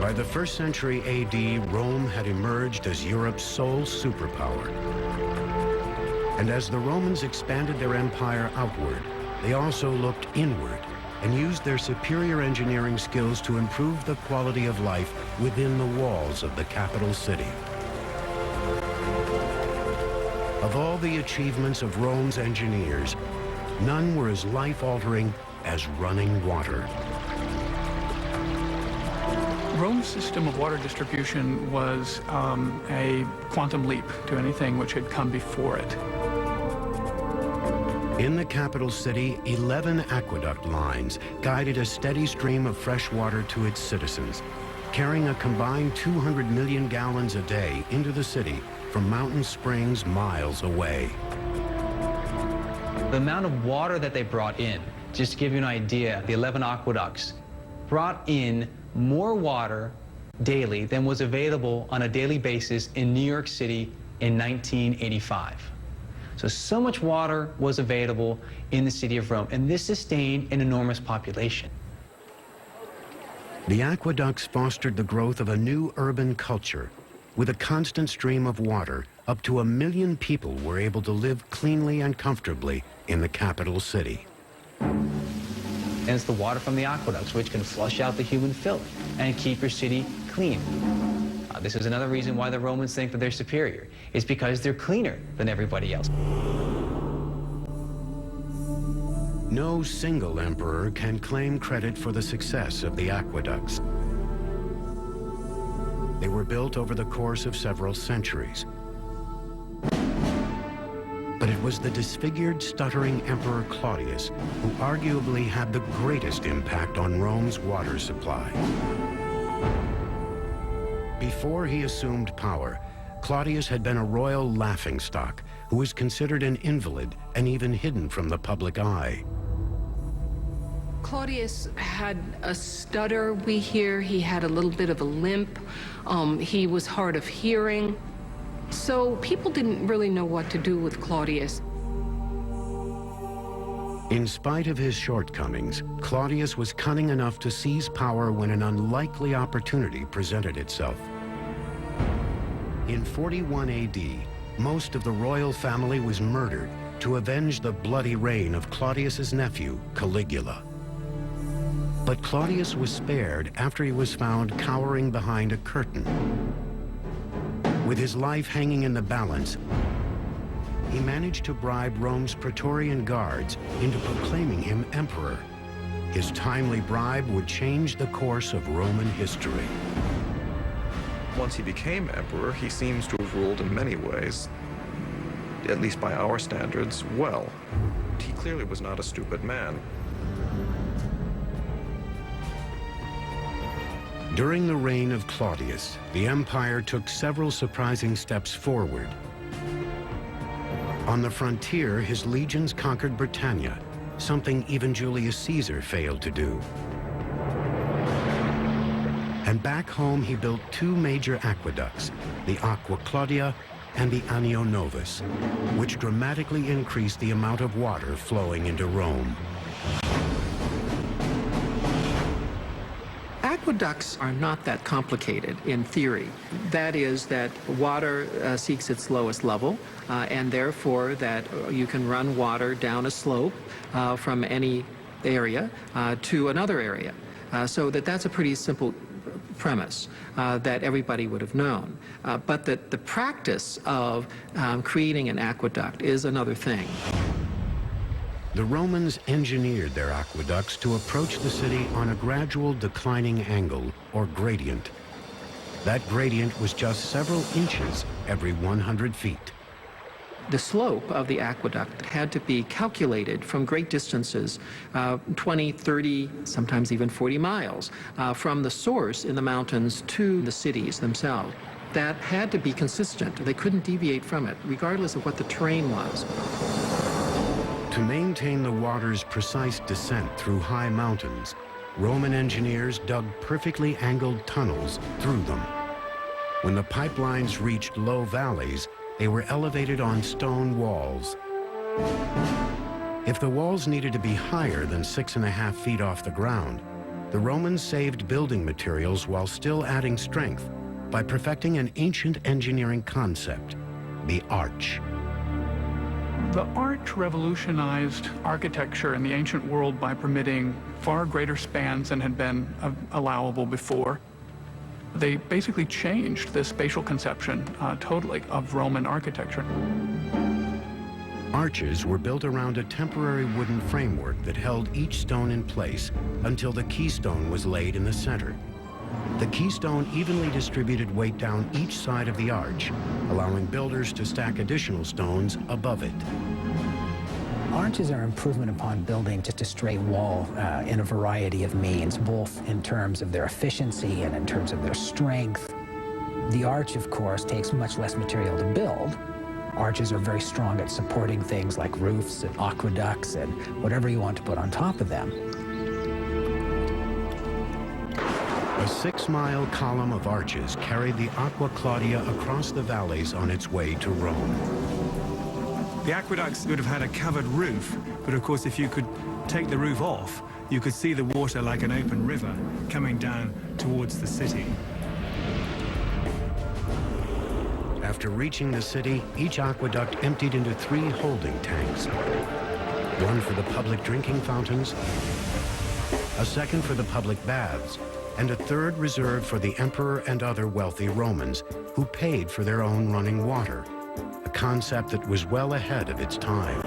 By the 1st century AD, Rome had emerged as Europe's sole superpower. And as the Romans expanded their empire outward, they also looked inward and used their superior engineering skills to improve the quality of life within the walls of the capital city. Of all the achievements of Rome's engineers, none were as life-altering as running water. Rome's system of water distribution was a quantum leap to anything which had come before it. In the capital city, 11 aqueduct lines guided a steady stream of fresh water to its citizens, carrying a combined 200 million gallons a day into the city from mountain springs miles away. The amount of water that they brought in, just to give you an idea, the 11 aqueducts brought in more water daily than was available on a daily basis in New York City in 1985. So much water was available in the city of Rome, and this sustained an enormous population. The aqueducts fostered the growth of a new urban culture. With a constant stream of water, up to 1 million people were able to live cleanly and comfortably in the capital city. And it's the water from the aqueducts which can flush out the human filth and keep your city clean. This is another reason why the Romans think that they're superior. It's because they're cleaner than everybody else. No single emperor can claim credit for the success of the aqueducts. They were built over the course of several centuries. But it was the disfigured, stuttering Emperor Claudius who arguably had the greatest impact on Rome's water supply. Before he assumed power, Claudius had been a royal laughingstock who was considered an invalid and even hidden from the public eye. Claudius had a stutter, we hear. He had a little bit of a limp. He was hard of hearing. So people didn't really know what to do with Claudius. In spite of his shortcomings, Claudius was cunning enough to seize power when an unlikely opportunity presented itself. In 41 AD, most of the royal family was murdered to avenge the bloody reign of Claudius's nephew, Caligula. But Claudius was spared after he was found cowering behind a curtain. With his life hanging in the balance, he managed to bribe Rome's Praetorian guards into proclaiming him emperor. His timely bribe would change the course of Roman history. Once he became emperor, he seems to have ruled in many ways, at least by our standards, well. He clearly was not a stupid man. During the reign of Claudius, the empire took several surprising steps forward. On the frontier, his legions conquered Britannia, something even Julius Caesar failed to do. And back home, he built 2 major aqueducts, the Aqua Claudia and the Anio Novus, which dramatically increased the amount of water flowing into Rome. Aqueducts are not that complicated in theory. That is that water seeks its lowest level, and therefore that you can run water down a slope from any area to another area. So that's a pretty simple premise that everybody would have known. But that the practice of creating an aqueduct is another thing. The Romans engineered their aqueducts to approach the city on a gradual declining angle, or gradient. That gradient was just several inches every 100 feet. The slope of the aqueduct had to be calculated from great distances, 20, 30, sometimes even 40 miles, from the source in the mountains to the cities themselves. That had to be consistent. They couldn't deviate from it, regardless of what the terrain was. To maintain the water's precise descent through high mountains, Roman engineers dug perfectly angled tunnels through them. When the pipelines reached low valleys, they were elevated on stone walls. If the walls needed to be higher than 6.5 feet off the ground, the Romans saved building materials while still adding strength by perfecting an ancient engineering concept, the arch. The arch revolutionized architecture in the ancient world by permitting far greater spans than had been allowable before. They basically changed the spatial conception totally of Roman architecture. Arches were built around a temporary wooden framework that held each stone in place until the keystone was laid in the center. The keystone evenly distributed weight down each side of the arch, allowing builders to stack additional stones above it. Arches are improvement upon building just a straight wall in a variety of means, both in terms of their efficiency and in terms of their strength. The arch, of course, takes much less material to build. Arches are very strong at supporting things like roofs and aqueducts and whatever you want to put on top of them. A 6-mile column of arches carried the Aqua Claudia across the valleys on its way to Rome. The aqueducts would have had a covered roof, but of course if you could take the roof off, you could see the water like an open river coming down towards the city. After reaching the city, each aqueduct emptied into 3 holding tanks. One for the public drinking fountains, a second for the public baths, and a third reserved for the emperor and other wealthy Romans who paid for their own running water, a concept that was well ahead of its time.